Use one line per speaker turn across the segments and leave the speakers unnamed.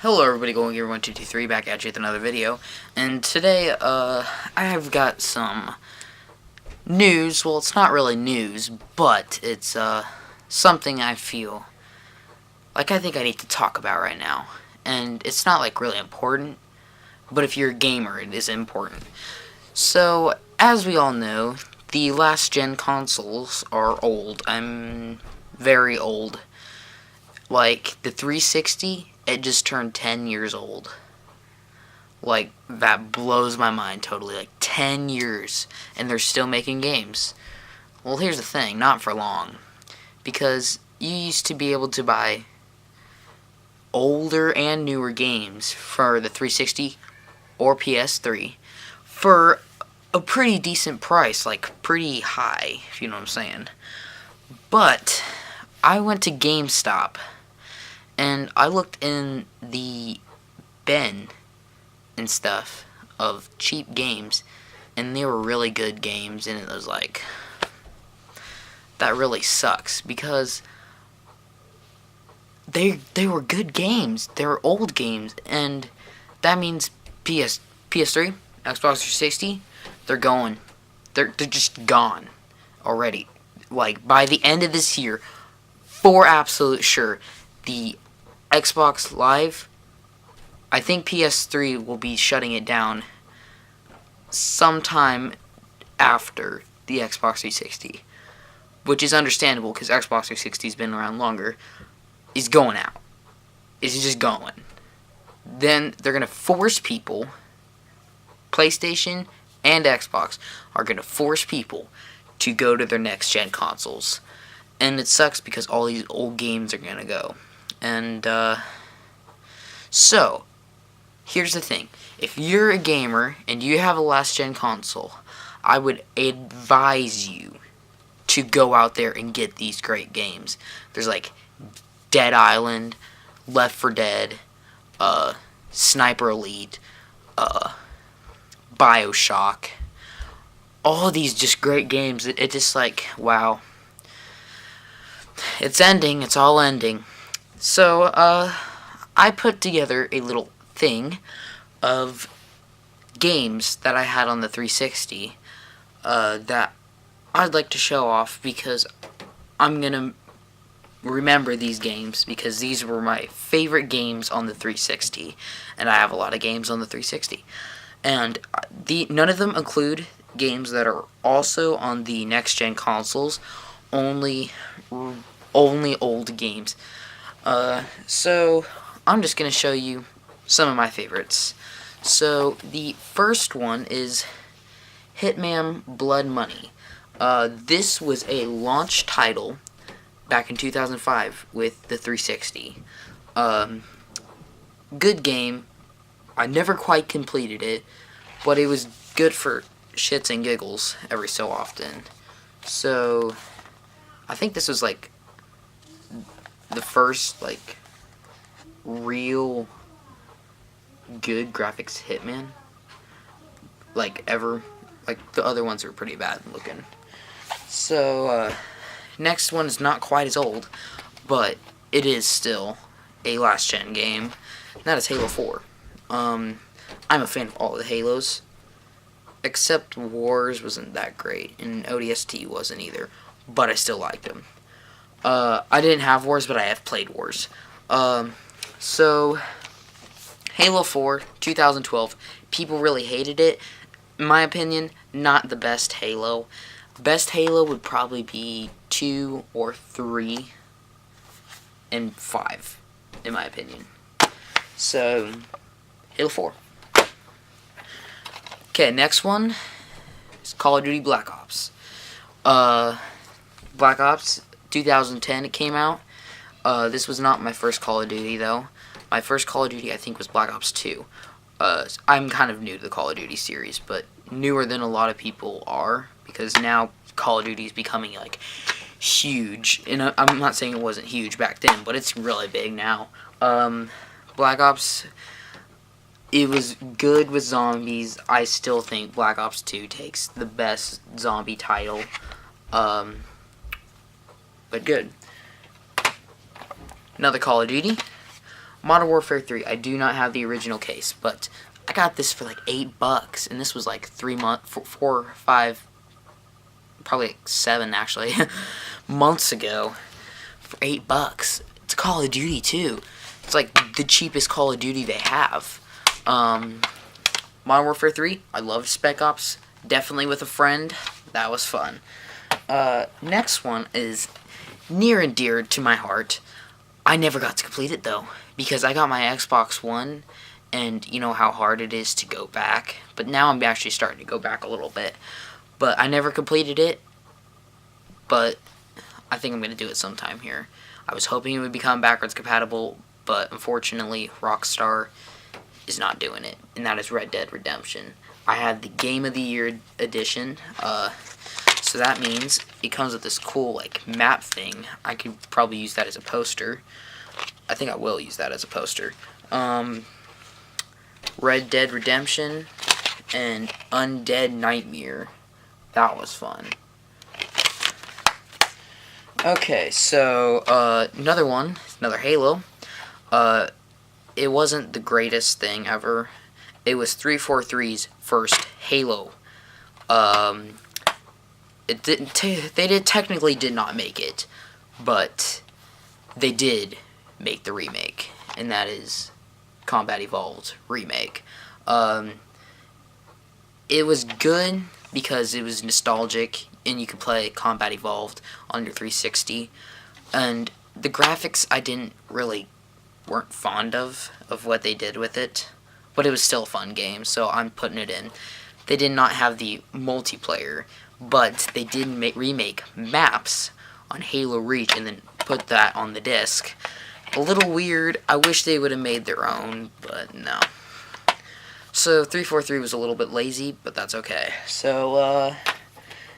Hello everybody, Going Gear 1223 back at you with another video, and today I've got some news. Well, it's not really news, but it's something I feel like I think I need to talk about right now. And it's not like really important, but if you're a gamer, it is important. So, as we all know, the last gen consoles are old. I'm very old. Like the 360, it just turned 10 years old. Like, that blows my mind totally. Like, 10 years, and they're still making games. Well, here's the thing, not for long. Because you used to be able to buy older and newer games for the 360 or PS3 for a pretty decent price, like, pretty high, if you know what I'm saying. But I went to GameStop, and I looked in the bin and stuff of cheap games, and they were really good games, and it was like, that really sucks, because they were good games. They were old games, and that means PS3, Xbox 360, they're going. They're just gone already. Like, by the end of this year, for absolute sure, the Xbox Live, I think PS3 will be shutting it down sometime after the Xbox 360, which is understandable because Xbox 360 has been around longer. Is going out. It's just going. Then they're going to force people, PlayStation and Xbox are going to force people to go to their next gen consoles. And it sucks because all these old games are going to go. And, so, here's the thing. If you're a gamer and you have a last-gen console, I would advise you to go out there and get these great games. There's, like, Dead Island, Left 4 Dead, Sniper Elite, BioShock. All of these just great games. It just, like, wow. It's ending. It's all ending. So, I put together a little thing of games that I had on the 360 that I'd like to show off because I'm going to remember these games because these were my favorite games on the 360, and I have a lot of games on the 360. And none of them include games that are also on the next-gen consoles, only old games. So I'm just going to show you some of my favorites. So the first one is Hitman Blood Money. This was a launch title back in 2005 with the 360. Good game. I never quite completed it, but it was good for shits and giggles every so often. So I think this was like the first, like, real good graphics Hitman, like, ever. Like, the other ones are pretty bad looking. So, next one is not quite as old, but it is still a last-gen game. And that is Halo 4. I'm a fan of all the Halos, except Wars wasn't that great, and ODST wasn't either, but I still liked them. I didn't have Wars, but I have played Wars. So, Halo 4, 2012, people really hated it. In my opinion, not the best Halo. Best Halo would probably be 2 or 3 and 5, in my opinion. So, Halo 4. Okay, next one is Call of Duty Black Ops. Black Ops 2010 it came out. This was not my first Call of Duty, though. My first Call of Duty, I think, was Black Ops 2. I'm kind of new to the Call of Duty series, but newer than a lot of people are, because now Call of Duty is becoming, like, huge. And I'm not saying it wasn't huge back then, but it's really big now. Black Ops, it was good with zombies. I still think Black Ops 2 takes the best zombie title. But good. Another Call of Duty, Modern Warfare 3, I do not have the original case, but I got this for like $8, and this was like 3 months, 4, 5, probably like 7 actually, months ago, for $8. It's Call of Duty too. It's like the cheapest Call of Duty they have. Modern Warfare 3, I loved Spec Ops, definitely with a friend, that was fun. Next one is near and dear to my heart. I never got to complete it though, because I got my Xbox One, and you know how hard it is to go back. But now I'm actually starting to go back a little bit. But I never completed it, but I think I'm going to do it sometime here. I was hoping it would become backwards compatible, but unfortunately Rockstar is not doing it, and that is Red Dead Redemption. I had the Game of the Year edition, so that means it comes with this cool like map thing. I could probably use that as a poster. I think I will use that as a poster. Red Dead Redemption and Undead Nightmare. That was fun. Okay, so another one, another Halo. It wasn't the greatest thing ever. It was 343's first Halo. It didn't. They technically did not make it, but they did make the remake, and that is Combat Evolved remake. It was good because it was nostalgic, and you could play Combat Evolved on your 360. And the graphics I weren't fond of what they did with it, but it was still a fun game, so I'm putting it in. They did not have the multiplayer, but they did remake maps on Halo Reach and then put that on the disc. A little weird. I wish they would have made their own, but no. So 343 was a little bit lazy, but that's okay. So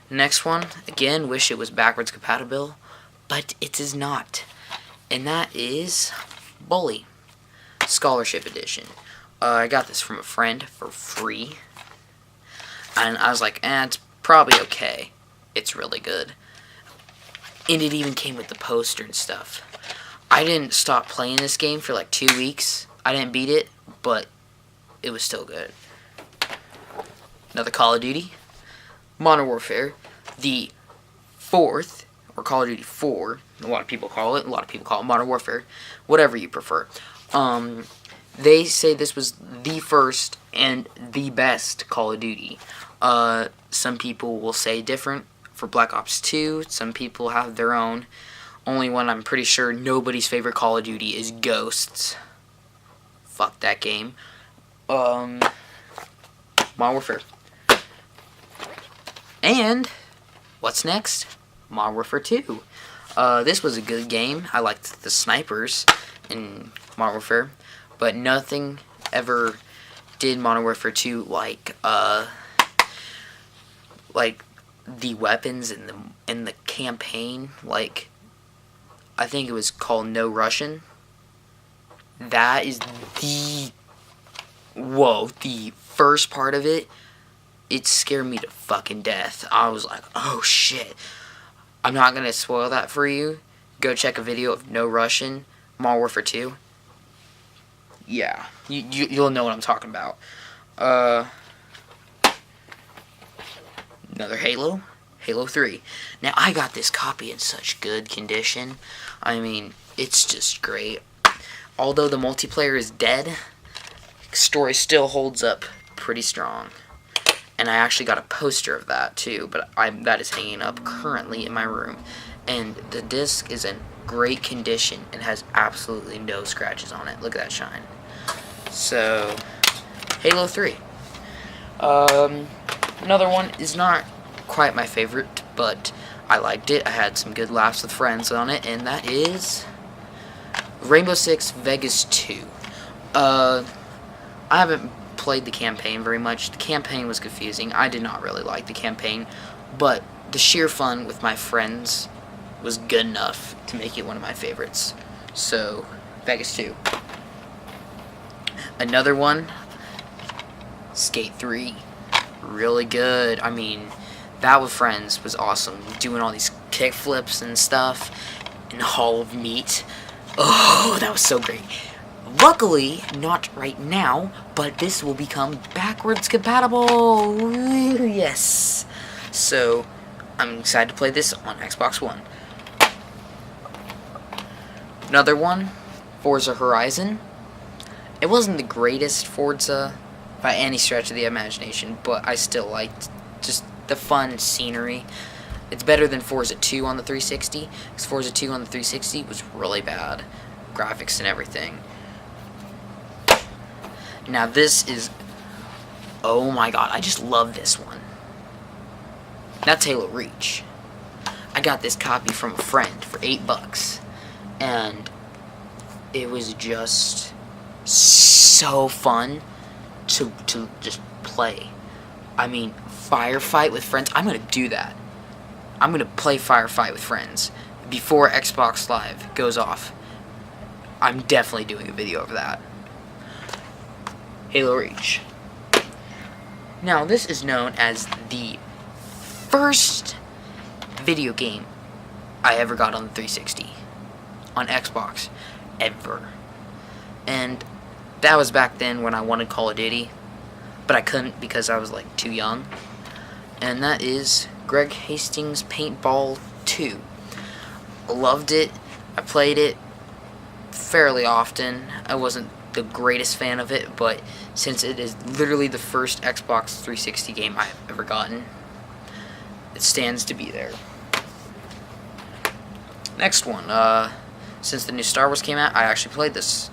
next one, again, wish it was backwards compatible, but it is not. And that is Bully Scholarship Edition. I got this from a friend for free, and I was like, it's probably okay. It's really good. And it even came with the poster and stuff. I didn't stop playing this game for like 2 weeks. I didn't beat it, but it was still good. Another Call of Duty. Modern Warfare. The fourth, or Call of Duty 4. A lot of people call it. A lot of people call it Modern Warfare. Whatever you prefer. They say this was the first and the best Call of Duty. Some people will say different for Black Ops 2. Some people have their own. Only one I'm pretty sure nobody's favorite Call of Duty is Ghosts. Fuck that game. Modern Warfare. And what's next? Modern Warfare 2. This was a good game. I liked the snipers in Modern Warfare, but nothing ever did Modern Warfare 2 like the weapons in the campaign. Like, I think it was called No Russian. That is the first part of it, it scared me to fucking death. I was like, oh shit. I'm not gonna spoil that for you. Go check a video of No Russian, Modern Warfare 2. Yeah, you'll know what I'm talking about. Another Halo, Halo 3. Now, I got this copy in such good condition. I mean, it's just great. Although the multiplayer is dead, story still holds up pretty strong. And I actually got a poster of that too, but that is hanging up currently in my room. And the disc is in great condition and has absolutely no scratches on it. Look at that shine. So, Halo 3. Another one is not quite my favorite, but I liked it. I had some good laughs with friends on it, and that is Rainbow Six Vegas 2. I haven't played the campaign very much. The campaign was confusing. I did not really like the campaign, but the sheer fun with my friends was good enough to make it one of my favorites. So, Vegas 2. Another one, Skate 3. Really good. I mean, that with friends was awesome. Doing all these kick flips and stuff in the Hall of Meat. Oh, that was so great. luckily, not right now, but this will become backwards compatible. Yes. So, I'm excited to play this on Xbox One. Another one, Forza Horizon. It wasn't the greatest Forza by any stretch of the imagination, but I still liked just the fun scenery. It's better than Forza 2 on the 360, because Forza 2 on the 360 was really bad. Graphics and everything. Now this is... oh my god, I just love this one. That's Halo Reach. I got this copy from a friend for $8, and it was just so fun to just play. I mean, firefight with friends. I'm gonna do that. I'm gonna play firefight with friends before Xbox Live goes off. I'm definitely doing a video of that. Halo Reach. Now, this is known as the first video game I ever got on the 360. On Xbox. Ever. And that was back then when I wanted Call of Duty, but I couldn't because I was like too young. And that is Gregg Hastings Paintball 2. Loved it. I played it fairly often. I wasn't the greatest fan of it, but since it is literally the first Xbox 360 game I've ever gotten, it stands to be there. Next one, since the new Star Wars came out, I actually played this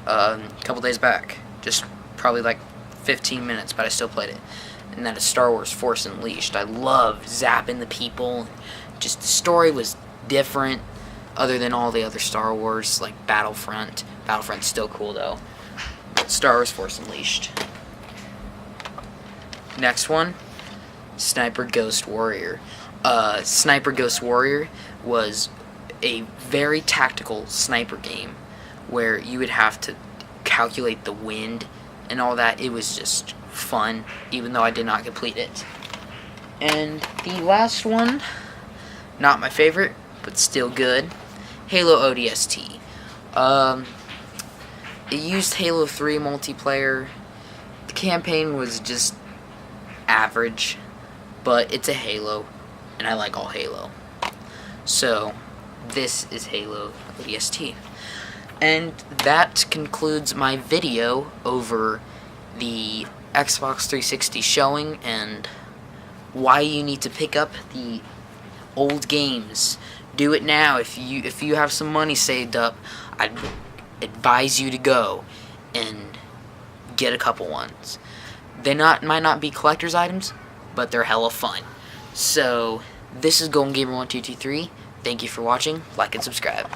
a couple days back. Just probably like 15 minutes, but I still played it. And that is Star Wars Force Unleashed. I love zapping the people. Just the story was different, other than all the other Star Wars, like Battlefront. Battlefront's still cool though. Star Wars Force Unleashed. Next one, Sniper Ghost Warrior. Sniper Ghost Warrior was a very tactical sniper game where you would have to calculate the wind and all that. It was just fun, even though I did not complete it. And the last one, not my favorite, but still good, Halo ODST. It used Halo 3 multiplayer. The campaign was just average, but it's a Halo, and I like all Halo. So, this is Halo ODST. And that concludes my video over the Xbox 360 showing and why you need to pick up the old games. Do it now. If you have some money saved up, I'd advise you to go and get a couple ones. They might not be collector's items, but they're hella fun. So, this is Golden Gamer 1223. Thank you for watching. Like and subscribe.